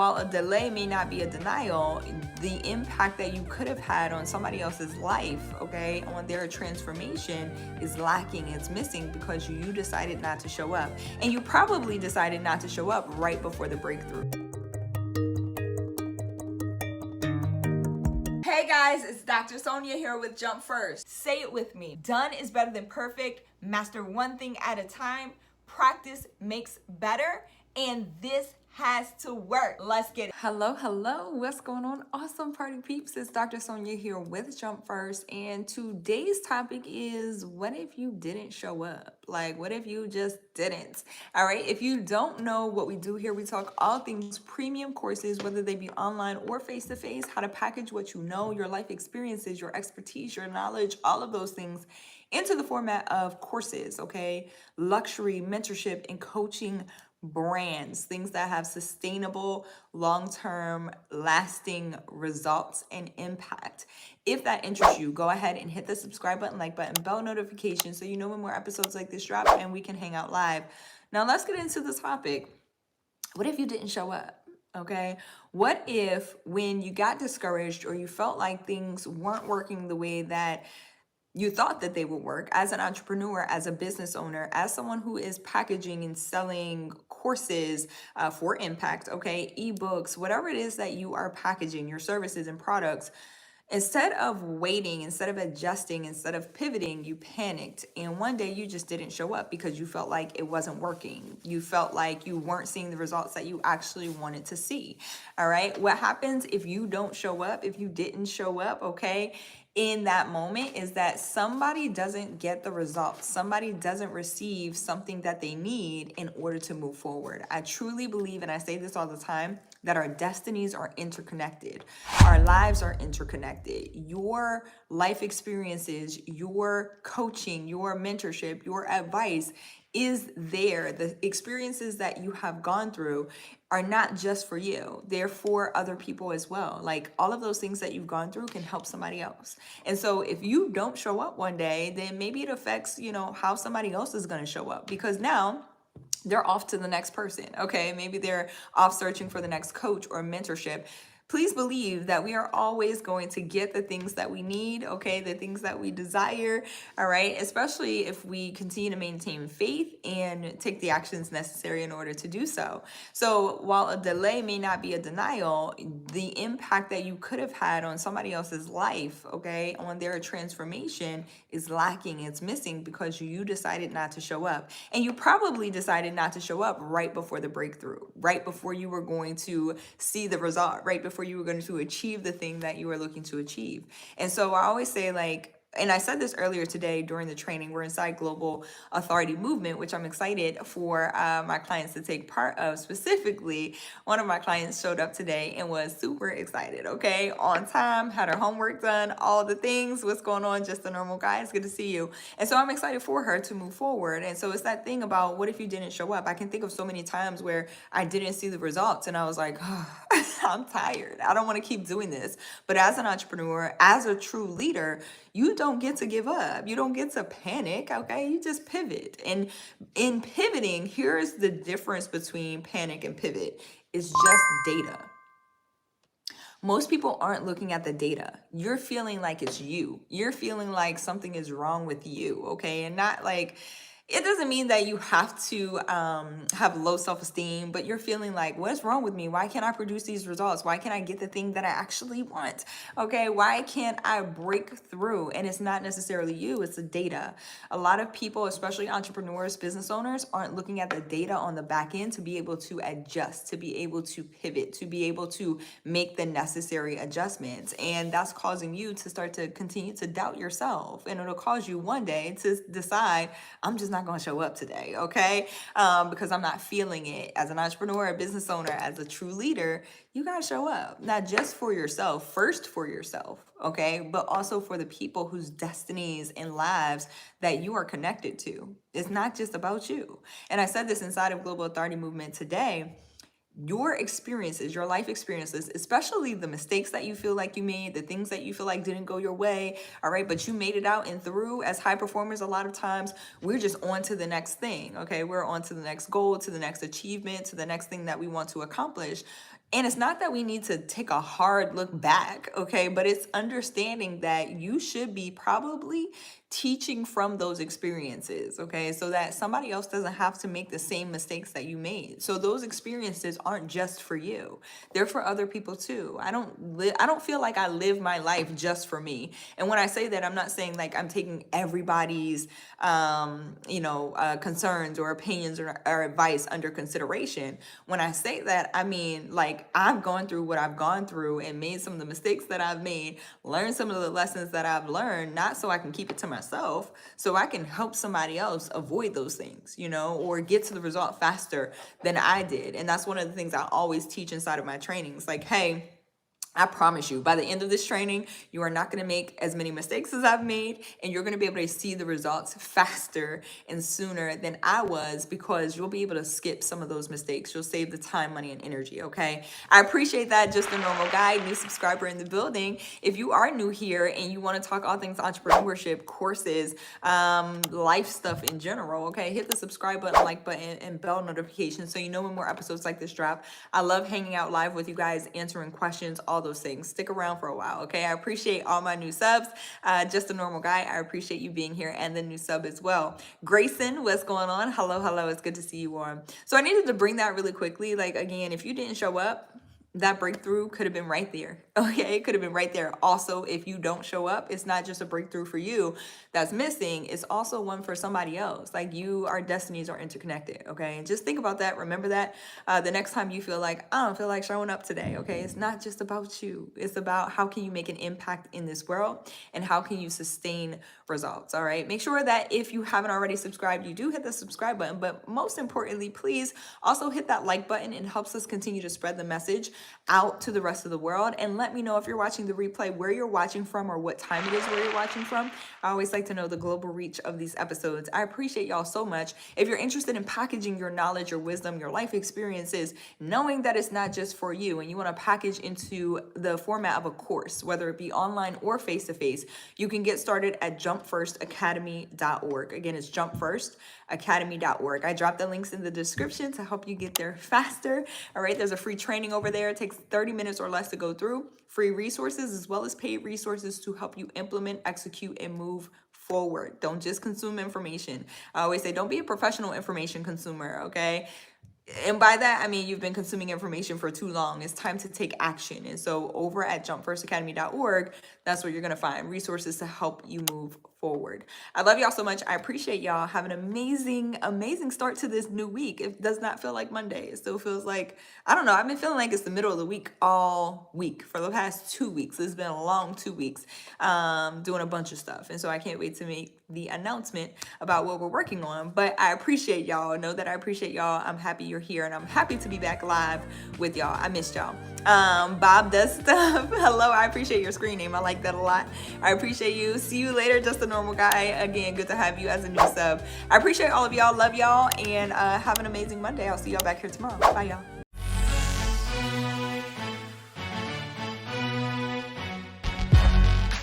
While a delay may not be a denial, the impact that you could have had on somebody else's life, okay, on their transformation is lacking, it's missing because you decided not to show up. And you probably decided not to show up right before the breakthrough. Hey guys, it's Dr. Sonia here with Jump First. Say it with me. Done is better than perfect. Master one thing at a time. Practice makes better. And this has to work. Let's get it. Hello. What's going on? Awesome party peeps. It's Dr. Sonia here with Jump First. And today's topic is, what if you didn't show up? Like, what if you just didn't? All right. If you don't know what we do here, we talk all things premium courses, whether they be online or face-to-face, how to package what you know, your life experiences, your expertise, your knowledge, all of those things into the format of courses, okay? Luxury, mentorship, and coaching brands, things that have sustainable, long-term, lasting results and impact. If that interests you, go ahead and hit the subscribe button, like button, bell notification so you know when more episodes like this drop and we can hang out live. Now let's get into the topic. What if you didn't show up? Okay. What if when you got discouraged or you felt like things weren't working the way that you thought that they would work as an entrepreneur, as a business owner, as someone who is packaging and selling courses for impact, okay, ebooks, whatever it is that you are packaging, your services and products, instead of waiting, instead of adjusting, instead of pivoting, you panicked. And one day you just didn't show up because you felt like it wasn't working. You felt like you weren't seeing the results that you actually wanted to see. All right. What happens if you don't show up, if you didn't show up, okay, in that moment is that somebody doesn't get the results. Somebody doesn't receive something that they need in order to move forward. I truly believe, and I say this all the time, that our destinies are interconnected. Our lives are interconnected. Your life experiences, your coaching, your mentorship, your advice is there. The experiences that you have gone through are not just for you. They're for other people as well. Like, all of those things that you've gone through can help somebody else. And so if you don't show up one day, then maybe it affects, how somebody else is going to show up, because now they're off to the next person. Okay. Maybe they're off searching for the next coach or mentorship. Please believe that we are always going to get the things that we need, okay, the things that we desire, all right, especially if we continue to maintain faith and take the actions necessary in order to do so. So while a delay may not be a denial, the impact that you could have had on somebody else's life, okay, on their transformation is lacking, it's missing because you decided not to show up. And you probably decided not to show up right before the breakthrough, right before you were going to see the result, right before you were going to achieve the thing that you were looking to achieve. And so I always say, like, and I said this earlier today during the training, we're inside Global Authority Movement, which I'm excited for my clients to take part of. Specifically, one of my clients showed up today and was super excited, okay? On time, had her homework done, all the things. What's going on? Just a normal guy. It's good to see you. And so I'm excited for her to move forward. And so it's that thing about, what if you didn't show up? I can think of so many times where I didn't see the results and I was like, oh, I'm tired. I don't want to keep doing this. But as an entrepreneur, as a true leader, you don't get to give up. You don't get to panic, okay? You just pivot. And in pivoting, here's the difference between panic and pivot. It's just data. Most people aren't looking at the data. You're feeling like it's you. You're feeling like something is wrong with you, okay? And not like, it doesn't mean that you have to have low self-esteem, but you're feeling like, what's wrong with me? Why can't I produce these results? Why can't I get the thing that I actually want? Okay, why can't I break through? And it's not necessarily you, it's the data. A lot of people, especially entrepreneurs, business owners, aren't looking at the data on the back end to be able to adjust, to be able to pivot, to be able to make the necessary adjustments. And that's causing you to start to continue to doubt yourself. And it'll cause you one day to decide, I'm just not going to show up today, okay? Because I'm not feeling it. As an entrepreneur, a business owner, as a true leader, you got to show up, not just for yourself, first for yourself, okay? But also for the people whose destinies and lives that you are connected to. It's not just about you. And I said this inside of Global Authority Movement today. Your experiences, your life experiences, especially the mistakes that you feel like you made, the things that you feel like didn't go your way, all right, but you made it out and through. As high performers, a lot of times we're just on to the next thing, okay? We're on to the next goal, to the next achievement, to the next thing that we want to accomplish. And it's not that we need to take a hard look back, okay? But it's understanding that you should be probably teaching from those experiences, okay? So that somebody else doesn't have to make the same mistakes that you made. So those experiences aren't just for you. They're for other people too. I don't feel like I live my life just for me. And when I say that, I'm not saying like I'm taking everybody's concerns or opinions or advice under consideration. When I say that, I mean like I've gone through what I've gone through and made some of the mistakes that I've made, learned some of the lessons that I've learned, not so I can keep it to myself, so I can help somebody else avoid those things, or get to the result faster than I did. And that's one of the things I always teach inside of my trainings. Like, hey, I promise you, by the end of this training, you are not going to make as many mistakes as I've made, and you're going to be able to see the results faster and sooner than I was, because you'll be able to skip some of those mistakes. You'll save the time, money, and energy, okay? I appreciate that. Just a normal guy, new subscriber in the building. If you are new here and you want to talk all things entrepreneurship, courses, life stuff in general, okay, hit the subscribe button, like button, and bell notification so you know when more episodes like this drop. I love hanging out live with you guys, answering questions, all those things. Stick around for a while, okay? I appreciate all my new subs. Just a normal guy, I appreciate you being here, and the new sub as well. Grayson, what's going on? Hello, it's good to see you on. So I needed to bring that really quickly. Like, again, if you didn't show up, that breakthrough could have been right there, okay? It could have been right there. Also, if you don't show up, it's not just a breakthrough for you that's missing, it's also one for somebody else. Like, our destinies are interconnected, okay? And just think about that. Remember that the next time you feel like, I don't feel like showing up today, okay? It's not just about you. It's about how can you make an impact in this world, and how can you sustain results, all right? Make sure that if you haven't already subscribed, you do hit the subscribe button, but most importantly, please also hit that like button. It helps us continue to spread the message out to the rest of the world. And let me know if you're watching the replay, where you're watching from, or what time it is where you're watching from. I always like to know the global reach of these episodes. I appreciate y'all so much. If you're interested in packaging your knowledge, your wisdom, your life experiences, knowing that it's not just for you, and you want to package into the format of a course, whether it be online or face-to-face, you can get started at jumpfirstacademy.org. Again, it's jumpfirstacademy.org. I dropped the links in the description to help you get there faster. All right, there's a free training over there. It takes 30 minutes or less to go through. Free resources as well as paid resources to help you implement, execute, and move forward. Don't just consume information. I always say, don't be a professional information consumer, okay? And by that, I mean, you've been consuming information for too long. It's time to take action. And so over at jumpfirstacademy.org, that's where you're going to find resources to help you move forward. I love y'all so much. I appreciate y'all. Have an amazing, amazing start to this new week. It does not feel like Monday. It still feels like, I don't know, I've been feeling like it's the middle of the week all week for the past 2 weeks. It's been a long 2 weeks doing a bunch of stuff. And so I can't wait to make the announcement about what we're working on. But I appreciate y'all. Know that I appreciate y'all. I'm happy you're here, and I'm happy to be back live with y'all. I missed y'all. Bob does stuff. Hello, I appreciate your screen name. I like that a lot. I appreciate you. See you later. Just a normal guy. Again, good to have you as a new sub. I appreciate all of y'all. Love y'all, and have an amazing Monday. I'll see y'all back here tomorrow. Bye, y'all.